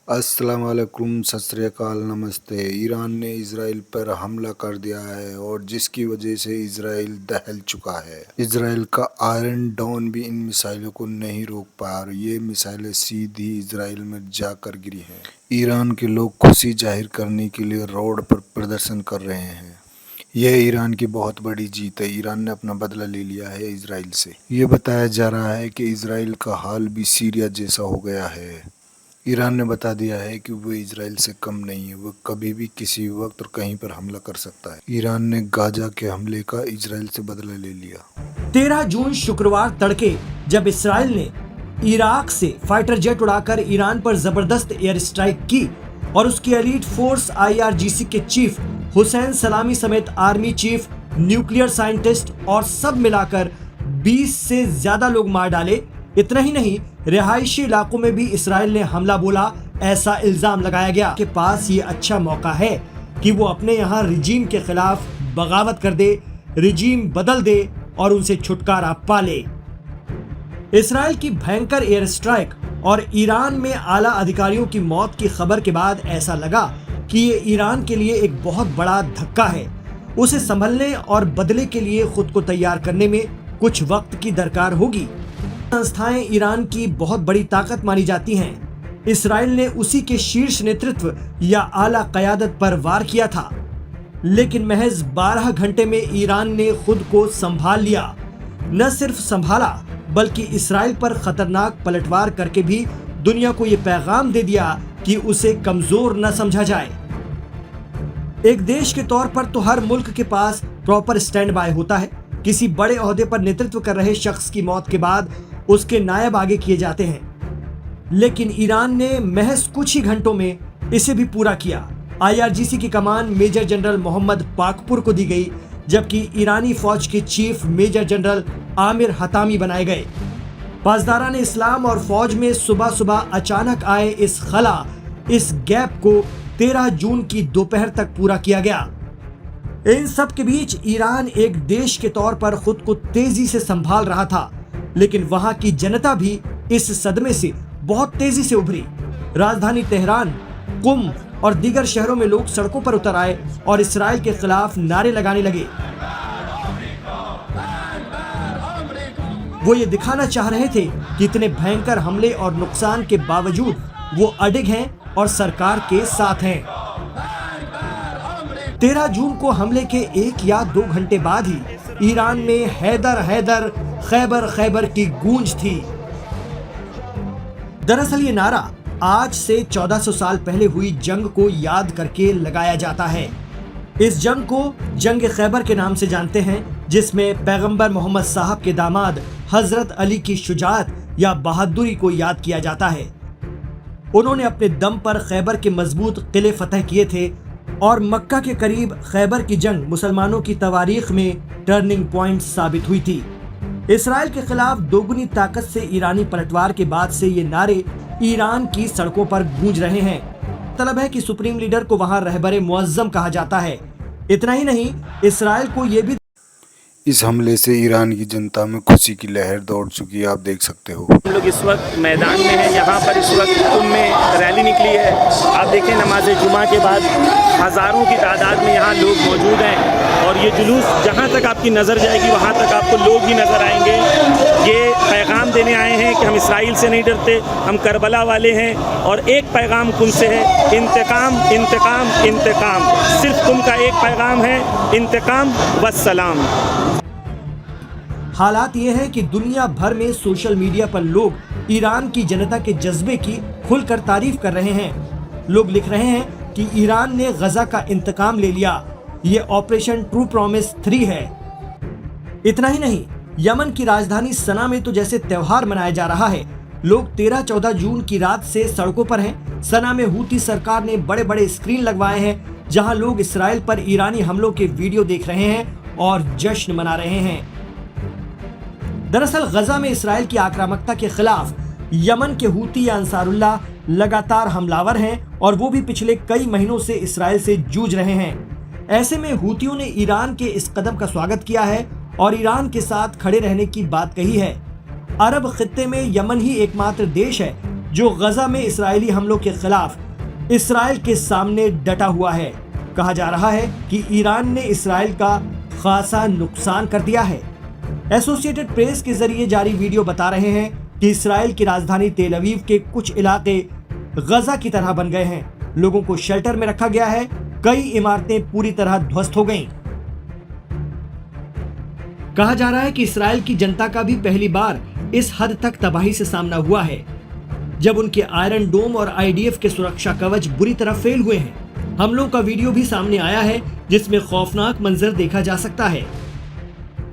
अस्सलाम वालेकुम, सत श्री अकाल, नमस्ते। ईरान ने इजराइल पर हमला कर दिया है और जिसकी वजह से इजराइल दहल चुका है। इजराइल का आयरन डोम भी इन मिसाइलों को नहीं रोक पाया और ये मिसाइलें सीधी इजराइल में जाकर गिरी हैं। ईरान के लोग खुशी जाहिर करने के लिए रोड पर प्रदर्शन कर रहे हैं। यह ईरान की बहुत बड़ी जीत है। ईरान ने अपना बदला ले लिया है इजराइल से। ये बताया जा रहा है कि इजराइल का हाल भी सीरिया जैसा हो गया है। ईरान ने बता दिया है कि वो इजराइल से कम नहीं है, वो कभी भी किसी वक्त और कहीं पर हमला कर सकता है। ईरान ने गाजा के हमले का इजराइल से बदला ले लिया। 13 जून शुक्रवार तड़के जब इसराइल ने इराक से फाइटर जेट उड़ाकर ईरान पर जबरदस्त एयर स्ट्राइक की और उसकी एलीट फोर्स IRGC के चीफ हुसैन सलामी समेत आर्मी चीफ, न्यूक्लियर साइंटिस्ट और सब मिलाकर 20 से ज्यादा लोग मार डाले। इतना ही नहीं, रिहायशी इलाकों में भी इसराइल ने हमला बोला। ऐसा इल्जाम लगाया गया कि पास ये अच्छा मौका है कि वो अपने यहाँ रिजीम के खिलाफ बगावत कर दे, रिजीम बदल दे और उनसे छुटकारा पा ले। इसराइल की भयंकर एयर स्ट्राइक और ईरान में आला अधिकारियों की मौत की खबर के बाद ऐसा लगा कि ये ईरान के लिए एक बहुत बड़ा धक्का है। उसे संभलने और बदले के लिए खुद को तैयार करने में कुछ वक्त की दरकार होगी। संस्थाएं ईरान की बहुत बड़ी ताकत मानी जाती हैं। इसराइल ने उसी के शीर्ष नेतृत्व या आला क़यादत पर वार किया था, लेकिन महज 12 घंटे में ईरान ने खुद को संभाल लिया। न सिर्फ संभाला बल्कि इसराइल पर खतरनाक पलटवार करके भी दुनिया को यह पैगाम दे दिया कि उसे कमजोर न समझा जाए। एक देश के तौर पर तो हर मुल्क के पास प्रॉपर स्टैंड बाय होता है। किसी बड़े ओहदे पर नेतृत्व कर रहे शख्स की मौत के बाद उसके नायब आगे किए जाते हैं, लेकिन ईरान ने महज कुछ ही घंटों में इसे भी पूरा किया। IRGC की कमान मेजर जनरल मोहम्मद पाकपुर को दी गई, जबकि ईरानी फौज के chief major general Aamir Hatami बनाए गए। पासदारान इस्लाम और फौज में सुबह सुबह अचानक आए इस खला, इस गैप को 13 जून की दोपहर तक पूरा किया गया। इन सब के बीच ईरान एक देश के तौर पर खुद को तेजी से संभाल रहा था, लेकिन वहां की जनता भी इस सदमे से बहुत तेजी से उभरी। राजधानी तेहरान, कुम और दीगर शहरों में लोग सड़कों पर उतर आए और इसराइल के खिलाफ नारे लगाने लगे। वो ये दिखाना चाह रहे थे कि इतने भयंकर हमले और नुकसान के बावजूद वो अडिग हैं और सरकार के साथ हैं। 13 जून को हमले के 1 या 2 घंटे बाद ही ईरान में हैदर हैदर खैबर खैबर की गूंज थी। दरअसल ये नारा आज से 1400 साल पहले हुई जंग को याद करके लगाया जाता है। इस जंग को जंग खैबर के नाम से जानते हैं, जिसमें पैगंबर मोहम्मद साहब के दामाद हजरत अली की शुजाअत या बहादुरी को याद किया जाता है। उन्होंने अपने दम पर खैबर के मजबूत किले फतह किए थे और मक्का के करीब खैबर की जंग मुसलमानों की तवारीख में टर्निंग पॉइंट साबित हुई थी। इसराइल के खिलाफ दोगुनी ताकत से ईरानी पलटवार के बाद से ये नारे ईरान की सड़कों पर गूंज रहे हैं। मतलब है कि सुप्रीम लीडर को वहां रहबरे मुअज्जम कहा जाता है। इतना ही नहीं, इसराइल को ये भी इस हमले से ईरान की जनता में खुशी की लहर दौड़ चुकी है, आप देख सकते हो। हम लोग इस वक्त मैदान में हैं। यहाँ पर इस वक्त कुम में रैली निकली है। आप देखें, नमाज जुमा के बाद हज़ारों की तादाद में यहाँ लोग मौजूद हैं और ये जुलूस जहाँ तक आपकी नज़र जाएगी वहाँ तक आपको लोग ही नज़र आएंगे। ये पैगाम देने आए हैं कि हम इसराइल से नहीं डरते, हम करबला वाले हैं और एक पैगाम कुम से है, इंतकाम इंतकाम इंतकाम। सिर्फ कुम का एक पैगाम है, इंतकाम वस्सलाम। हालात ये हैं कि दुनिया भर में सोशल मीडिया पर लोग ईरान की जनता के जज्बे की खुलकर तारीफ कर रहे हैं। लोग लिख रहे हैं कि ईरान ने गजा का इंतकाम ले लिया, ये ऑपरेशन ट्रू प्रॉमिस 3 है। इतना ही नहीं, यमन की राजधानी सना में तो जैसे त्योहार मनाया जा रहा है। लोग 13-14 जून की रात से सड़कों पर हैं। सना में हूती सरकार ने बड़े बड़े स्क्रीन लगवाए हैं, जहां लोग इसराइल पर ईरानी हमलों के वीडियो देख रहे हैं और जश्न मना रहे हैं। दरअसल गजा में इसराइल की आक्रामकता के खिलाफ यमन के हूती या अंसारुल्लाह लगातार हमलावर हैं और वो भी पिछले कई महीनों से इसराइल से जूझ रहे हैं। ऐसे में हूतियों ने ईरान के इस कदम का स्वागत किया है और ईरान के साथ खड़े रहने की बात कही है। अरब खित्ते में यमन ही एकमात्र देश है जो गजा में इस्राएली हमलों के खिलाफ इसराइल के सामने डटा हुआ है। कहा जा रहा है कि ईरान ने इसराइल का खासा नुकसान कर दिया है। एसोसिएटेड प्रेस के जरिए जारी वीडियो बता रहे हैं कि इसराइल की राजधानी तेल अवीव के कुछ इलाके गजा की तरह बन गए हैं। लोगों को शेल्टर में रखा गया है। कई इमारतें पूरी तरह ध्वस्त हो गईं। कहा जा रहा है कि इसराइल की जनता का भी पहली बार इस हद तक तबाही से सामना हुआ है, जब उनके आयरन डोम और आईडीएफ के सुरक्षा कवच बुरी तरह फेल हुए हैं। हमलों का वीडियो भी सामने आया है, जिसमें खौफनाक मंजर देखा जा सकता है।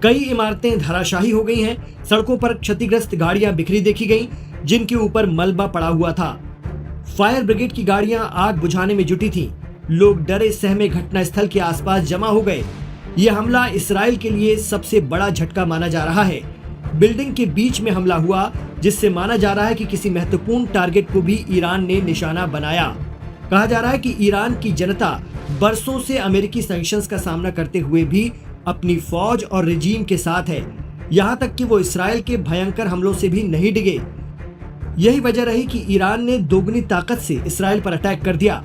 कई इमारतें धराशायी हो गई हैं। सड़कों पर क्षतिग्रस्त गाड़ियां बिखरी देखी गईं, जिनके ऊपर मलबा पड़ा हुआ था। फायर ब्रिगेड की गाड़ियां आग बुझाने में जुटी थीं। लोग डरे सहमे घटनास्थल के आसपास जमा हो गए। यह हमला इसराइल के लिए सबसे बड़ा झटका माना जा रहा है। बिल्डिंग के बीच में हमला हुआ, जिससे माना जा रहा है कि किसी महत्वपूर्ण टारगेट को भी ईरान ने निशाना बनाया। कहा जा रहा है कि ईरान की जनता बरसों से अमेरिकी सैंक्शंस का सामना करते हुए भी अपनी फौज और रिजीम के साथ है, यहाँ तक कि वो इसराइल के भयंकर हमलों से भी नहीं डिगे। यही वजह रही कि ईरान ने दोगुनी ताकत से इसराइल पर अटैक कर दिया।